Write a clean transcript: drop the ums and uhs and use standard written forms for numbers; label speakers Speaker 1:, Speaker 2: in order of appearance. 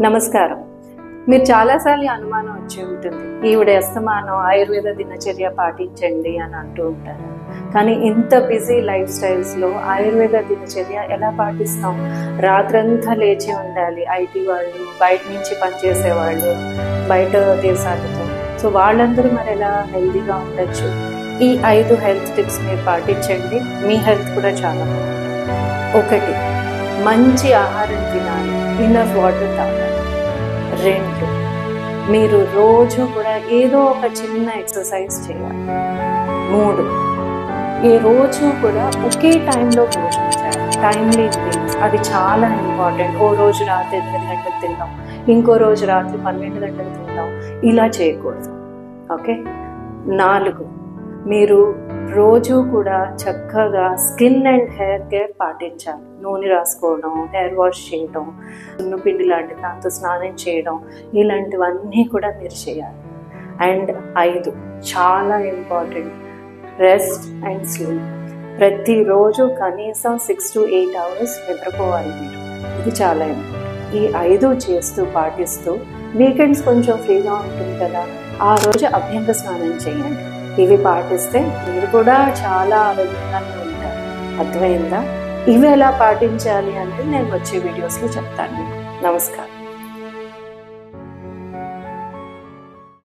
Speaker 1: నమస్కారం. మీరు చాలాసార్లు అనుమానం వచ్చి ఉంటుంది, ఈవిడ అస్తమానం ఆయుర్వేద దినచర్య పాటించండి అని అంటూ ఉంటారు. కానీ ఇంత బిజీ లైఫ్ స్టైల్స్లో ఆయుర్వేద దినచర్య ఎలా పాటిస్తాం? రాత్రంతా లేచి ఉండాలి. ఐటీ వాళ్ళు, బయట నుంచి పనిచేసే వాళ్ళు, బయట దేశాలతో, సో వాళ్ళందరూ మరి ఎలా హెల్తీగా ఉండొచ్చు? ఈ 5 హెల్త్ టిప్స్ మీరు పాటించండి, మీ హెల్త్ కూడా చాలా బాగుంటుంది. 1, మంచి ఆహారం తినాలి, ఇన్నఫ్ వాటర్ తాగాలి. 2, మీరు రోజు కూడా ఏదో ఒక చిన్న ఎక్సర్సైజ్ చేయాలి. 3, ఈ రోజు కూడా ఒకే టైంలో భోజనం చేయాలి. టైమ్లీ మీల్స్, అది చాలా ఇంపార్టెంట్. ఓ రోజు రాత్రి 8 గంటలకు తిందాం, ఇంకో రోజు రాత్రి 12 గంటలకు తిందాం, ఇలా చేయకూడదు. ఓకే. 4, మీరు రోజు కూడా చక్కగా స్కిన్ అండ్ హెయిర్ కేర్ పాటించాలి. నూనె రాసుకోవడం, హెయిర్ వాష్ చేయడం, సున్నపిండి లాంటి దాంతో స్నానం చేయడం, ఇలాంటివన్నీ కూడా మీరు చేయాలి. అండ్ 5, చాలా ఇంపార్టెంట్, రెస్ట్ అండ్ స్లీప్. ప్రతిరోజు కనీసం 6 to 8 hours నిద్రపోవాలి మీరు. ఇది చాలా ఇంపార్టెంట్. ఈ 5 చేస్తూ పాటిస్తూ వీకెండ్స్ కొంచెం ఫ్రీగా ఉంటుంది కదా, ఆ రోజు అభ్యంగ స్నానం చేయండి. ఇవి పాటిస్తే మీరు కూడా చాలా ఆరోగ్యంగానే ఉంటారు. అర్థమైందా? ఇవి ఎలా పాటించాలి అంటే నేను వచ్చే వీడియోస్లో చెప్తాను. నమస్కారం.